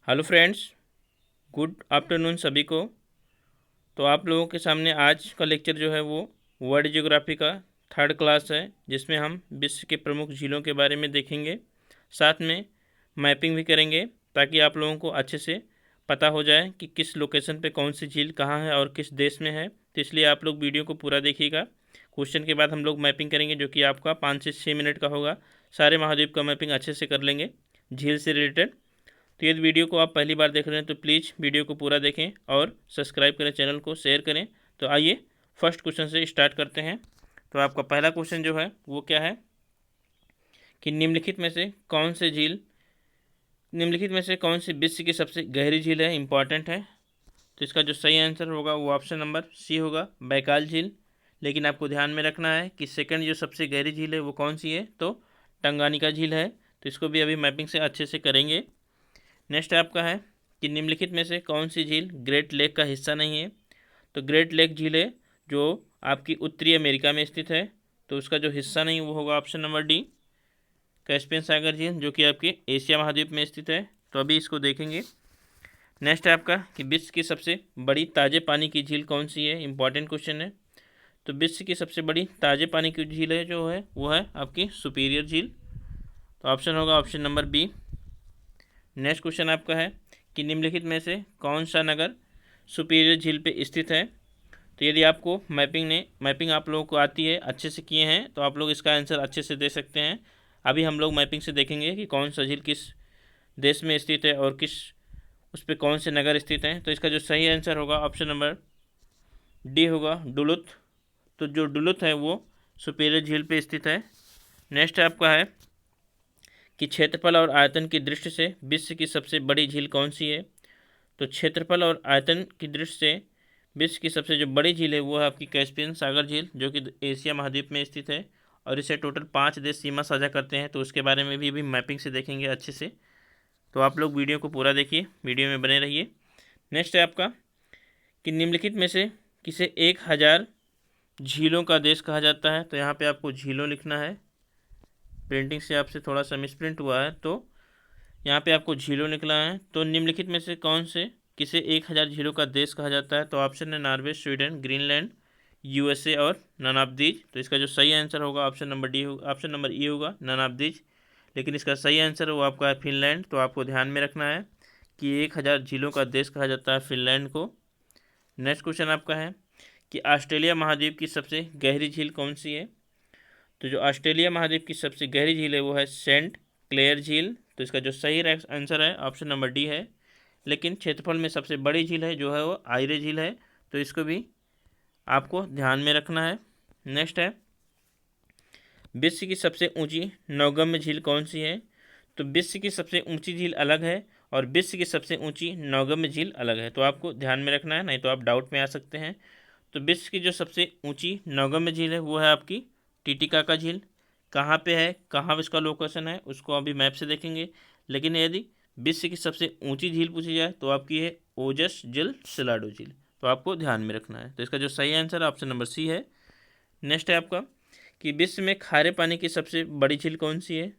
Hello friends, good afternoon सभी को। तो आप लोगों के सामने आज का लेक्चर जो है वो वर्ल्ड ज्योग्राफी का थर्ड क्लास है, जिसमें हम विश्व के प्रमुख झीलों के बारे में देखेंगे। साथ में मैपिंग भी करेंगे ताकि आप लोगों को अच्छे से पता हो जाए कि किस लोकेशन पे कौन सी झील कहाँ है और किस देश में है। तो इसलिए आप लोग वीडियो को पूरा देखिएगा। क्वेश्चन के बाद हम लोग मैपिंग करेंगे, जो कि आपका 5 से 6 मिनट का होगा। सारे महाद्वीप का मैपिंग अच्छे से कर लेंगे झील से रिलेटेड। तो यदि वीडियो को आप पहली बार देख रहे हैं तो प्लीज़ वीडियो को पूरा देखें और सब्सक्राइब करें, चैनल को शेयर करें। तो आइए फर्स्ट क्वेश्चन से स्टार्ट करते हैं। तो आपका पहला क्वेश्चन जो है वो क्या है कि निम्नलिखित में से कौन सी विश्व की सबसे गहरी झील है। इंपॉर्टेंट है। तो इसका जो सही आंसर होगा वो ऑप्शन नंबर सी होगा, बैकाल झील। लेकिन आपको ध्यान में रखना है कि सेकंड जो सबसे गहरी झील है वो कौन सी है, तो टंगानिका झील है। तो इसको भी अभी मैपिंग से अच्छे से करेंगे। नेक्स्ट आपका है कि निम्नलिखित में से कौन सी झील ग्रेट लेक का हिस्सा नहीं है। तो ग्रेट लेक झील है जो आपकी उत्तरी अमेरिका में स्थित है, तो उसका जो हिस्सा नहीं वो होगा ऑप्शन नंबर डी, कैस्पियन सागर झील, जो कि आपके एशिया महाद्वीप में स्थित है। तो अभी इसको देखेंगे। नेक्स्ट है आपका कि विश्व की सबसे बड़ी ताजे पानी की झील कौन सी है। इंपॉर्टेंट क्वेश्चन है। तो विश्व की सबसे बड़ी ताजे पानी की झील है जो है वो है आपकी सुपीरियर झील। तो ऑप्शन होगा option number B. Next question आपका है कि निम्नलिखित में से कौन सा नगर सुपीरियर झील पे स्थित है। तो यदि आपको मैपिंग आप लोगों को आती है, अच्छे से किए हैं, तो आप लोग इसका आंसर अच्छे से दे सकते हैं। अभी हम लोग मैपिंग से देखेंगे कि कौन सा झील किस देश में स्थित है और किस उस पर कौन से नगर स्थित हैं। तो इसका जो सही आंसर होगा ऑप्शन नंबर डी होगा, डुलुथ। तो जो डुलुथ है वो सुपीरियर झील पे स्थित है। नेक्स्ट आपका है कि क्षेत्रफल और आयतन की दृष्टि से विश्व की सबसे बड़ी झील कौन सी है। तो क्षेत्रफल और आयतन की दृष्टि से विश्व की सबसे जो बड़ी झील है वो है आपकी कैस्पियन सागर झील, जो कि एशिया महाद्वीप में स्थित है और इसे टोटल 5 देश सीमा साझा करते हैं। तो उसके बारे में भी अभी मैपिंग से देखेंगे अच्छे से। तो आप लोग वीडियो को पूरा देखिए, वीडियो में बने रहिए। नेक्स्ट है आपका कि निम्नलिखित में से किसे 1000 झीलों का देश कहा जाता है। तो यहाँ पे आपको झीलों लिखना है, प्रिंटिंग से आपसे थोड़ा सा मिसप्रिंट हुआ है, तो यहाँ पे आपको झीलों निकला है। तो निम्नलिखित में से कौन से किसे 1000 झीलों का देश कहा जाता है। तो ऑप्शन है नॉर्वे, स्वीडन, ग्रीनलैंड, यूएसए और नन ऑफ दीज। तो इसका जो सही आंसर होगा ऑप्शन नंबर डी होगा, ऑप्शन नंबर ई होगा, नन ऑफ दीज। लेकिन इसका सही आंसर वो आपका है फिनलैंड। तो आपको ध्यान में रखना है कि 1000 झीलों का देश कहा जाता है फिनलैंड को। नेक्स्ट क्वेश्चन आपका है कि ऑस्ट्रेलिया महाद्वीप की सबसे गहरी झील कौन सी है। तो जो ऑस्ट्रेलिया महाद्वीप की सबसे गहरी झील है वो है सेंट क्लेयर झील। तो इसका जो सही आंसर है ऑप्शन नंबर डी है। लेकिन क्षेत्रफल में सबसे बड़ी झील है जो है वो आयरे झील है। तो इसको भी आपको ध्यान में रखना है। नेक्स्ट है विश्व की सबसे ऊंची नौगम्य झील कौन सी है। तो विश्व की सबसे ऊंची झील अलग है और विश्व की सबसे ऊंची नौगम्य झील अलग है। तो आपको ध्यान में रखना है, नहीं तो आप डाउट में आ सकते हैं। तो विश्व की जो सबसे ऊंची नौगम्य झील है वो है आपकी टिटिकाका झील। कहाँ पे है, कहाँ इसका लोकेशन है, उसको अभी मैप से देखेंगे। लेकिन यदि विश्व की सबसे ऊंची झील पूछी जाए तो आपकी है ओजस जल सिलाडो झील। तो आपको ध्यान में रखना है। तो इसका जो सही आंसर है ऑप्शन नंबर सी है। नेक्स्ट है आपका कि विश्व में खारे पानी की सबसे बड़ी झील कौन सी है।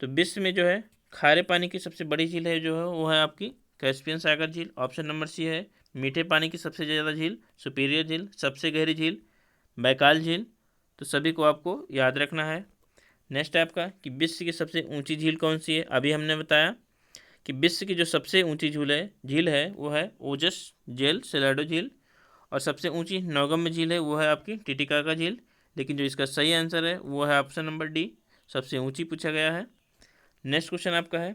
तो विश्व में जो है खारे पानी की सबसे बड़ी झील है जो है वो है आपकी कैस्पियन सागर झील, ऑप्शन नंबर सी है। मीठे पानी की सबसे ज़्यादा झील सुपीरियर झील, सबसे गहरी झील बैकाल झील। तो सभी को आपको याद रखना है। नेक्स्ट है आपका कि विश्व की सबसे ऊंची झील कौन सी है। अभी हमने बताया कि विश्व की जो सबसे ऊंची झील है वो है ओजस जेल सेलाडो झील, और सबसे ऊंची नौगम्य झील है वो है आपकी टिटिकाका झील। लेकिन जो इसका सही आंसर है वो है ऑप्शन नंबर डी, सबसे ऊंची पूछा गया है। नेक्स्ट क्वेश्चन आपका है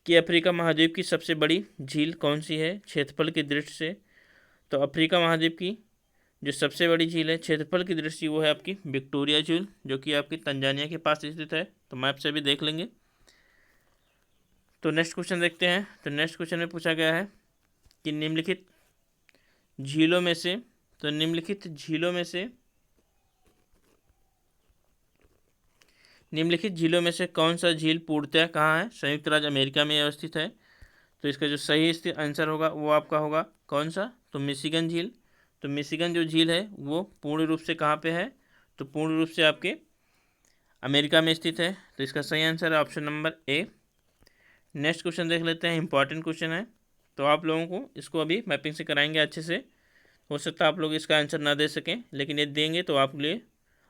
कि अफ्रीका महाद्वीप की सबसे बड़ी झील कौन सी है क्षेत्रफल की दृष्टि से। तो अफ्रीका महाद्वीप की जो सबसे बड़ी झील है क्षेत्रफल की दृष्टि वो है आपकी विक्टोरिया झील, जो कि आपकी तंजानिया के पास स्थित है। तो मैप से भी देख लेंगे। तो नेक्स्ट क्वेश्चन देखते हैं। तो नेक्स्ट क्वेश्चन में पूछा गया है कि निम्नलिखित झीलों में से तो निम्नलिखित झीलों में से निम्नलिखित झीलों में से कौन सा झील पूर्णतः कहाँ है, संयुक्त राज्य अमेरिका में अवस्थित है। तो इसका जो सही स्थित आंसर होगा वो आपका होगा कौन सा, तो मिशिगन झील। तो मिशिगन जो झील है वो पूर्ण रूप से कहाँ पे है, तो पूर्ण रूप से आपके अमेरिका में स्थित है। तो इसका सही आंसर है option number A, next question देख लेते हैं, इंपॉर्टेंट क्वेश्चन है, तो आप लोगों को इसको अभी मैपिंग से कराएंगे अच्छे से। हो सकता है आप लोग इसका आंसर ना दे सकें, लेकिन ये देंगे तो आपके लिए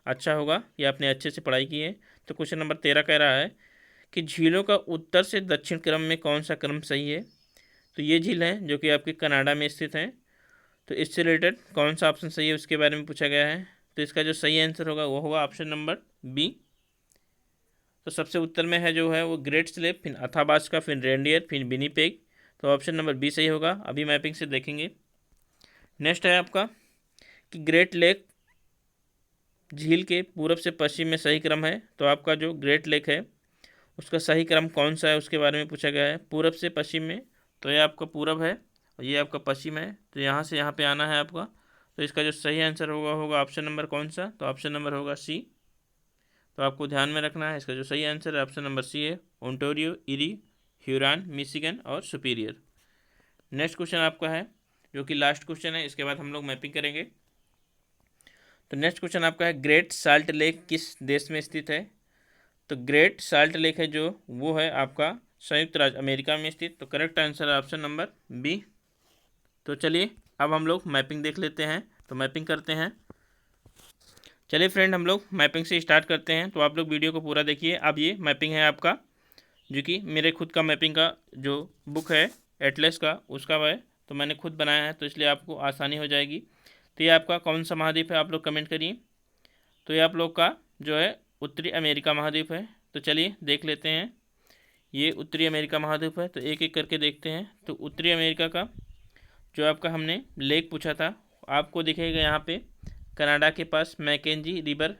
अच्छा होगा कि आपने अच्छे से पढ़ाई की है। तो क्वेश्चन नंबर 13 कह रहा है कि झीलों का उत्तर से दक्षिण क्रम में कौन सा क्रम सही है। तो ये झील है जो कि आपके कनाडा में स्थित है, तो इससे रिलेटेड कौन सा ऑप्शन सही है उसके बारे में पूछा गया है। तो इसका जो सही आंसर होगा वो होगा ऑप्शन नंबर बी। तो सबसे उत्तर में है जो है वो ग्रेट स्लेप, फिर अथाबास्का, फिर रेंडियर, फिर विनीपेग। तो ऑप्शन नंबर बी सही होगा। अभी मैपिंग से देखेंगे। नेक्स्ट है आपका कि ग्रेट लेक झील के पूरब से पश्चिम में सही क्रम है। तो आपका जो ग्रेट लेक है उसका सही क्रम कौन सा है उसके बारे में पूछा गया है। पूरब से पश्चिम में, तो ये आपका पूरब है और ये आपका पश्चिम है, तो यहाँ से यहाँ पे आना है आपका। तो इसका जो सही आंसर होगा ऑप्शन नंबर कौन सा, तो ऑप्शन नंबर होगा सी। तो आपको ध्यान में रखना है, इसका जो सही आंसर है ऑप्शन नंबर सी है, ओंटारियो, इरी, ह्यूरॉन, मिशिगन और सुपीरियर। नेक्स्ट क्वेश्चन आपका है जो कि लास्ट क्वेश्चन है, इसके बाद हम लोग मैपिंग करेंगे। तो नेक्स्ट क्वेश्चन आपका है ग्रेट साल्ट लेक किस देश में स्थित है। तो ग्रेट साल्ट लेक है जो वो है आपका संयुक्त राज्य अमेरिका में स्थित। तो करेक्ट आंसर है ऑप्शन नंबर बी। तो चलिए अब हम लोग मैपिंग देख लेते हैं। तो मैपिंग करते हैं। चलिए फ्रेंड, हम लोग मैपिंग से स्टार्ट करते हैं। तो आप लोग वीडियो को पूरा देखिए। अब ये मैपिंग है आपका जो कि मेरे खुद का मैपिंग का जो बुक है एटलस का उसका है, तो मैंने खुद बनाया है, तो इसलिए आपको आसानी हो जाएगी। तो ये आपका कौन सा महाद्वीप है आप लोग कमेंट करिए। तो ये आप लोग का जो है उत्तरी अमेरिका महाद्वीप है। तो चलिए देख लेते हैं, ये उत्तरी अमेरिका महाद्वीप है। तो एक एक करके देखते हैं। तो उत्तरी अमेरिका का जो आपका हमने लेक पूछा था, आपको दिखेगा यहाँ पे कनाडा के पास मैकेंजी रिवर।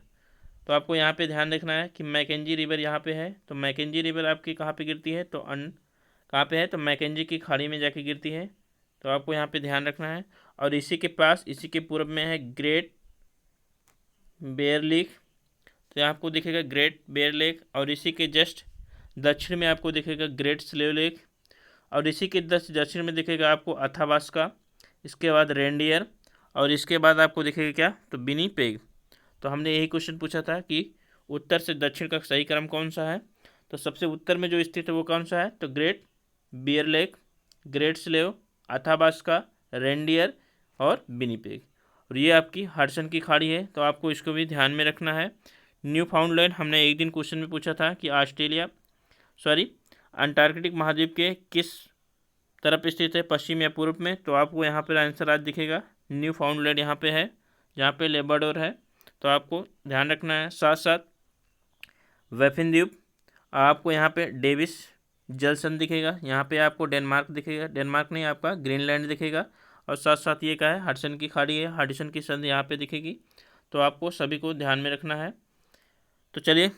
तो आपको यहाँ पे ध्यान रखना है कि मैकेंजी रिवर यहाँ पे है। तो मैकेंजी रिवर आपकी कहाँ पे गिरती है, तो कहाँ पे है, तो मैकेंजी की खाड़ी में जाके गिरती है। तो आपको यहाँ पे ध्यान रखना है। और इसी के पास, इसी के पूर्व में है ग्रेट बेयर लेक। तो यहाँ आपको दिखेगा ग्रेट बेयर लेक, और इसी के जस्ट दक्षिण में आपको दिखेगा ग्रेट स्लेव लेक, और इसी के दक्षिण में दिखेगा आपको अथाबास्का, इसके बाद रेंडियर, और इसके बाद आपको दिखेगा क्या, तो विनीपेग। तो हमने यही क्वेश्चन पूछा था कि उत्तर से दक्षिण का सही क्रम कौन सा है। तो सबसे उत्तर में जो स्थित है वो कौन सा है, तो great bear lake, great slave, Athabasca, reindeer और विनीपेग। और ये आपकी हडसन की खाड़ी है, तो आपको इसको भी ध्यान में रखना है। न्यू फाउंडलैंड हमने एक दिन क्वेश्चन में पूछा था कि अंटार्कटिक महाद्वीप के किस तरफ स्थित है, पश्चिम या पूर्व में। तो आपको यहाँ पर आंसर आज दिखेगा न्यू फाउंडलैंड यहाँ पे है, जहाँ पे लेब्राडोर है। तो आपको ध्यान रखना है। साथ साथ वेफिन द्वीप, आपको यहाँ पे डेविस जलसन दिखेगा, यहाँ पे आपको डेनमार्क दिखेगा, डेनमार्क नहीं आपका ग्रीनलैंड दिखेगा। और साथ साथ ये क्या है, हडसन की खाड़ी है, हडसन की संधि यहाँ पे दिखेगी। तो आपको सभी को ध्यान में रखना है। तो चलिए,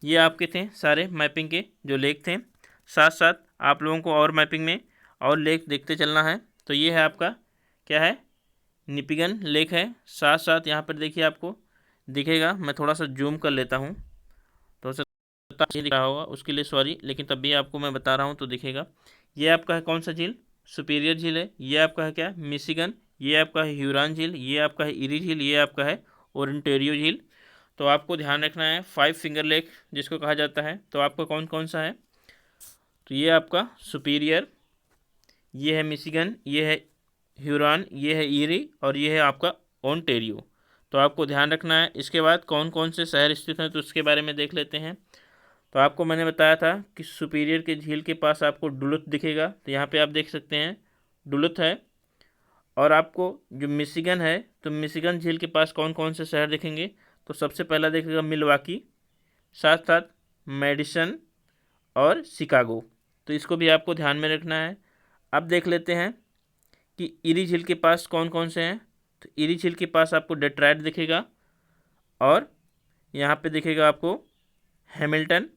ये आपके थे सारे मैपिंग के जो लेक थे। साथ साथ आप लोगों को और मैपिंग में और लेक देखते चलना है। तो ये है आपका क्या है, निपिगन लेक है। साथ साथ यहाँ पर देखिए आपको दिखेगा, मैं थोड़ा सा जूम कर लेता हूँ तो नहीं दिख रहा होगा, उसके लिए सॉरी, लेकिन तब भी आपको मैं बता रहा हूँ तो दिखेगा। ये आपका है कौन सा झील, सुपीरियर झील है। ये आपका है क्या, मिशिगन। ये आपका है ह्यूरॉन झील। ये आपका है इरी झील। ये आपका है ओंटारियो झील। तो आपको ध्यान रखना है 5 फिंगर लेक जिसको कहा जाता है। तो आपका कौन कौन सा है, तो ये आपका सुपीरियर, ये है मिशिगन, ये है ह्यूरॉन, ये है इरी और ये है आपका ओंटारियो। तो आपको ध्यान रखना है। इसके बाद कौन कौन से शहर स्थित हैं तो उसके बारे में देख लेते हैं। तो आपको मैंने बताया था कि सुपीरियर के झील के पास आपको डुलुथ दिखेगा। तो यहाँ पे आप देख सकते हैं डुलुथ है। और आपको जो मिशिगन है, तो मिशिगन झील के पास कौन कौन से शहर दिखेंगे, तो सबसे पहला देखेगा मिलवाकी, साथ साथ मेडिसन और शिकागो। तो इसको भी आपको ध्यान में रखना है। अब देख लेते हैं कि इरी झील के पास कौन कौन से हैं। तो इरी झील के पास आपको डेट्रॉइट दिखेगा, और यहाँ पे दिखेगा आपको हैमिल्टन,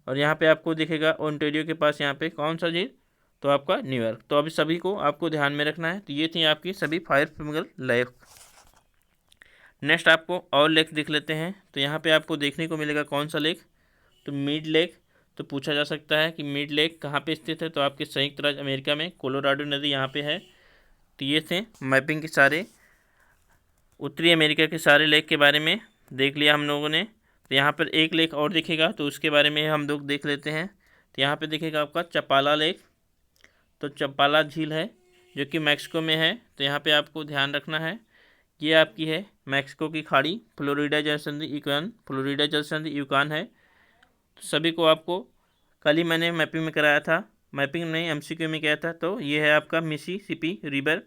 और यहाँ पे आपको दिखेगा ओंटारियो के पास यहाँ पे कौन सा झील, तो आपका न्यूयॉर्क। तो अभी सभी को आपको ध्यान में रखना है। तो ये थी आपकी सभी 5 फिंगर लेक। नेक्स्ट आपको और लेक देख लेते हैं। तो यहाँ पे आपको देखने को मिलेगा कौन सा लेक, तो मिड लेक। तो पूछा जा सकता है कि मिड लेक कहाँ पे स्थित है, तो आपके संयुक्त राज्य अमेरिका में कोलोराडो नदी यहाँ पे है। तो ये थे मैपिंग के सारे उत्तरी अमेरिका के सारे लेक के बारे में देख लिया हम लोगों ने। तो यहाँ पर एक लेक और दिखेगा, तो उसके बारे में हम लोग देख लेते हैं। तो यहाँ पे दिखेगा आपका चपाला लेक, तो चपाला झील है जो कि मैक्सिको में है। तो यहाँ पे आपको ध्यान रखना है, ये आपकी है मैक्सिको की खाड़ी, फ्लोरिडा जलसंधि यूकान, फ्लोरिडा जलसंधि यूकान है। तो सभी को आपको कल ही मैंने मैपिंग में कराया था, मैपिंग नहीं एमसीक्यू में किया था। तो ये है आपका मिसिसिपी रिवर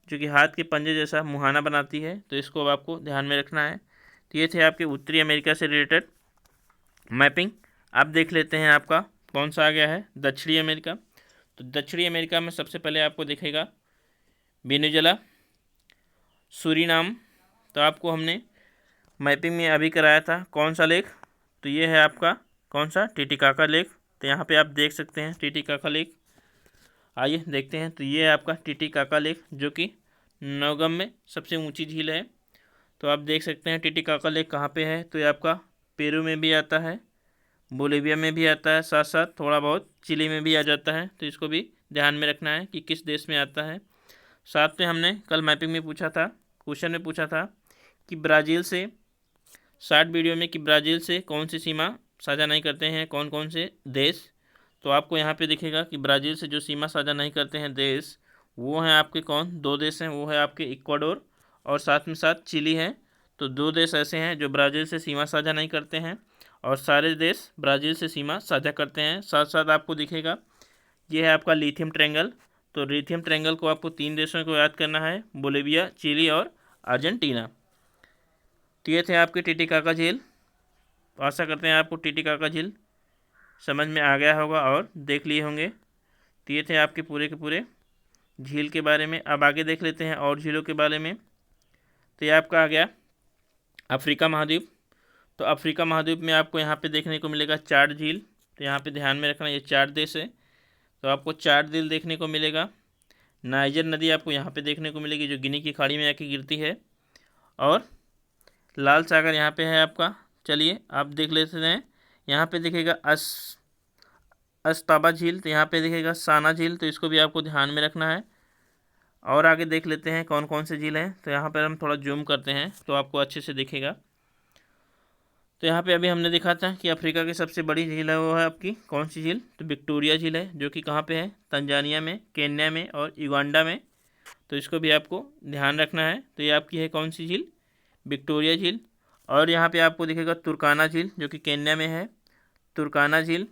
जो कि हाथ के पंजे जैसा मुहाना बनाती है, तो इसको अब आपको ध्यान में रखना है। तो ये थे आपके उत्तरी अमेरिका से रिलेटेड मैपिंग। आप देख लेते हैं आपका कौन सा आ गया है दक्षिणी अमेरिका। तो दक्षिणी अमेरिका में सबसे पहले आपको दिखेगा वेनेजुएला, सूरीनाम। तो आपको हमने मैपिंग में अभी कराया था कौन सा लेक, तो ये है आपका कौन सा टिटिकाका लेक। तो यहाँ पे आप देख सकते हैं टिटिकाका लेक, आइए देखते हैं। तो ये है आपका टिटिकाका लेक जो कि नौगम में सबसे ऊंची झील है। तो आप देख सकते हैं टिटिकाका लेक कहाँ पे है, तो ये आपका पेरू में भी आता है, बोलिविया में भी आता है, साथ साथ थोड़ा बहुत चिली में भी आ जाता है। तो इसको भी ध्यान में रखना है कि किस देश में आता है। साथ में हमने कल मैपिंग में पूछा था, क्वेश्चन में पूछा था कि ब्राज़ील से, शॉर्ट वीडियो में, कि ब्राज़ील से कौन सी सीमा साझा नहीं करते हैं कौन कौन से देश। तो आपको यहाँ पे दिखेगा कि ब्राज़ील से जो सीमा साझा नहीं करते हैं देश, वो हैं आपके कौन, दो देश हैं, वो है आपके इक्वाडोर और साथ में साथ चिली है। तो दो देश ऐसे हैं जो ब्राज़ील से सीमा साझा नहीं करते हैं और सारे देश ब्राज़ील से सीमा साझा करते हैं। साथ साथ आपको दिखेगा ये है आपका लिथियम ट्रायंगल। तो लिथियम ट्रायंगल को आपको तीन देशों को याद करना है, बोलिविया, चिली और अर्जेंटीना। तो ये थे आपके टिटिकाका झील। तो आशा करते हैं आपको टिटिकाका झील समझ में आ गया होगा और देख लिए होंगे। तो ये थे आपके पूरे के पूरे झील के बारे में। अब आगे देख लेते हैं और झीलों के बारे में। तो ये आपका आ गया अफ्रीका महाद्वीप। तो अफ्रीका महाद्वीप में आपको यहाँ पे देखने को मिलेगा चार झील। तो यहाँ पे ध्यान में रखना, ये चार देश है, तो आपको चार झील देखने को मिलेगा। नाइजर नदी आपको यहाँ पे देखने को मिलेगी जो गिनी की खाड़ी में आके गिरती है, और लाल सागर यहाँ पे है आपका। चलिए आप देख लेते हैं, यहाँ पे दिखेगा अस्ताबा झील, तो यहाँ पे दिखेगा साना झील, तो इसको भी आपको ध्यान में रखना है। और आगे देख लेते हैं कौन कौन से झील हैं। तो यहाँ पर हम थोड़ा जूम करते हैं तो आपको अच्छे से दिखेगा। तो यहाँ पे अभी हमने देखा था कि अफ्रीका की सबसे बड़ी झील है, वो है आपकी कौन सी झील, तो विक्टोरिया झील है जो कि कहाँ पे है, तंजानिया में, केन्या में और युगांडा में। तो इसको भी आपको ध्यान रखना है। तो ये आपकी है कौन सी झील, विक्टोरिया झील। और यहाँ पे आपको दिखेगा तुर्काना झील जो कि केन्या में है, तुर्काना झील,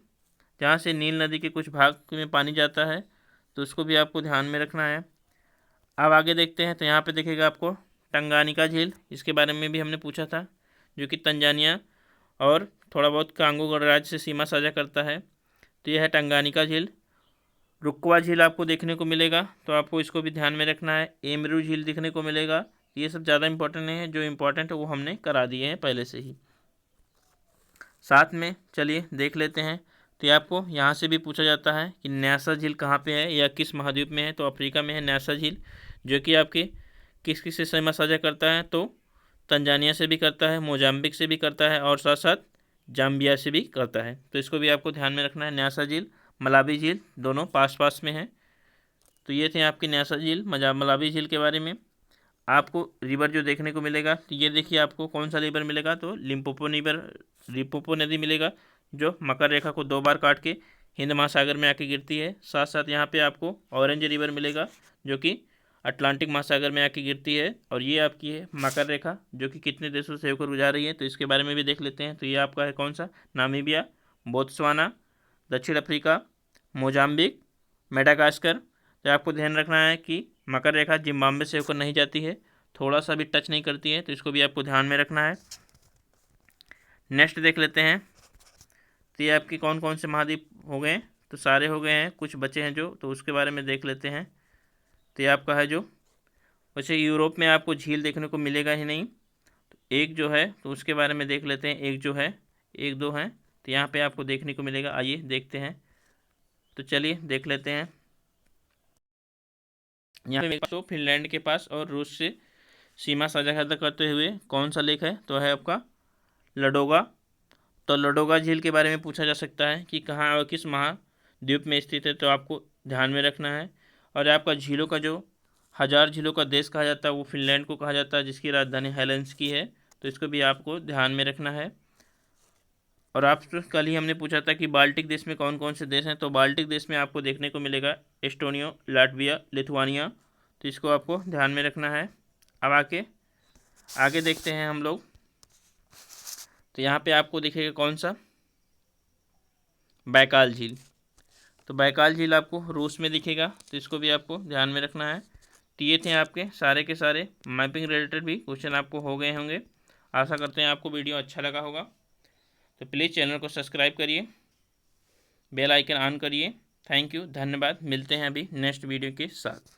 जहाँ से नील नदी के कुछ भाग में पानी जाता है, तो उसको भी आपको ध्यान में रखना है। अब आगे देखते हैं, तो यहाँ पे दिखेगा आपको टंगानिका झील, इसके बारे में भी हमने पूछा था, जो कि तंजानिया और थोड़ा बहुत कांगो गणराज्य से सीमा साझा करता है। तो यह है टंगानिका झील। रुक्वा झील आपको देखने को मिलेगा, तो आपको इसको भी ध्यान में रखना है। एमरू झील देखने को मिलेगा। ये सब ज़्यादा इंपॉर्टेंट नहीं है, जो इम्पोर्टेंट है वो हमने करा दिए हैं पहले से ही। साथ में चलिए देख लेते हैं। तो ये आपको यहाँ से भी पूछा जाता है कि न्यासा झील कहाँ पे है या किस महाद्वीप में है, तो अफ्रीका में है न्यासा झील, जो कि आपके किस किस से सीमा साझा करता है, तो तंजानिया से भी करता है, मोजाम्बिक से भी करता है और साथ साथ जाम्बिया से भी करता है। तो इसको भी आपको ध्यान में रखना है। न्यासा झील, मलावी झील, दोनों पास पास में है। तो ये थे आपकी न्यासा झील, मलावी झील के बारे में। आपको रिवर जो देखने को मिलेगा, तो ये देखिए आपको कौन सा रिवर मिलेगा, तो लिम्पोपो नदी मिलेगा, जो मकर रेखा को दो बार काट के हिंद महासागर में आके गिरती है। साथ साथ यहाँ पे आपको ऑरेंज रिवर मिलेगा जो कि अटलांटिक महासागर में आके गिरती है। और ये आपकी है मकर रेखा जो कि कितने देशों से होकर गुजार रही है, तो इसके बारे में भी देख लेते हैं। तो ये आपका है कौन सा, नामीबिया, बोत्सवाना, दक्षिण अफ्रीका, मोजाम्बिक, मेडागास्कर। तो आपको ध्यान रखना है कि मकर रेखा जिम्बाब्वे से होकर नहीं जाती है, थोड़ा सा भी टच नहीं करती है, तो इसको भी आपको ध्यान में रखना है। नेक्स्ट देख लेते हैं। तो ये आपकी कौन कौन से महाद्वीप हो गए, तो सारे हो गए हैं, कुछ बचे हैं जो, तो उसके बारे में देख लेते हैं। तो ये आपका है जो, वैसे यूरोप में आपको झील देखने को मिलेगा ही नहीं, तो एक जो है तो उसके बारे में देख लेते हैं। एक जो है, एक दो हैं, तो यहाँ पे आपको देखने को मिलेगा, आइए देखते हैं। तो चलिए देख लेते हैं। यहाँ पे तो फिनलैंड के पास और रूस से सीमा साझा करते हुए कौन सा लेक है, तो है आपका लडोगा। तो लडोगा झील के बारे में पूछा जा सकता है कि कहाँ और किस महाद्वीप में स्थित है, तो आपको ध्यान में रखना है। और आपका झीलों का जो हजार झीलों का देश कहा जाता है, वो फिनलैंड को कहा जाता है, जिसकी राजधानी हेलेंसिकी है, तो इसको भी आपको ध्यान में रखना है। और आप कल ही हमने पूछा था कि बाल्टिक देश में कौन कौन से देश हैं, तो बाल्टिक देश में आपको देखने को मिलेगा एस्टोनिया, लाटविया, लिथुआनिया, तो इसको आपको ध्यान में रखना है। अब आगे देखते हैं हम लोग। तो यहाँ पे आपको दिखेगा कौन सा, बैकाल झील। तो बैकाल झील आपको रूस में दिखेगा, तो इसको भी आपको ध्यान में रखना है। तो ये थे आपके सारे के सारे मैपिंग रिलेटेड भी क्वेश्चन आपको हो गए होंगे। आशा करते हैं आपको वीडियो अच्छा लगा होगा। तो प्लीज़ चैनल को सब्सक्राइब करिए, बेल आइकन ऑन करिए। थैंक यू, धन्यवाद। मिलते हैं अभी नेक्स्ट वीडियो के साथ।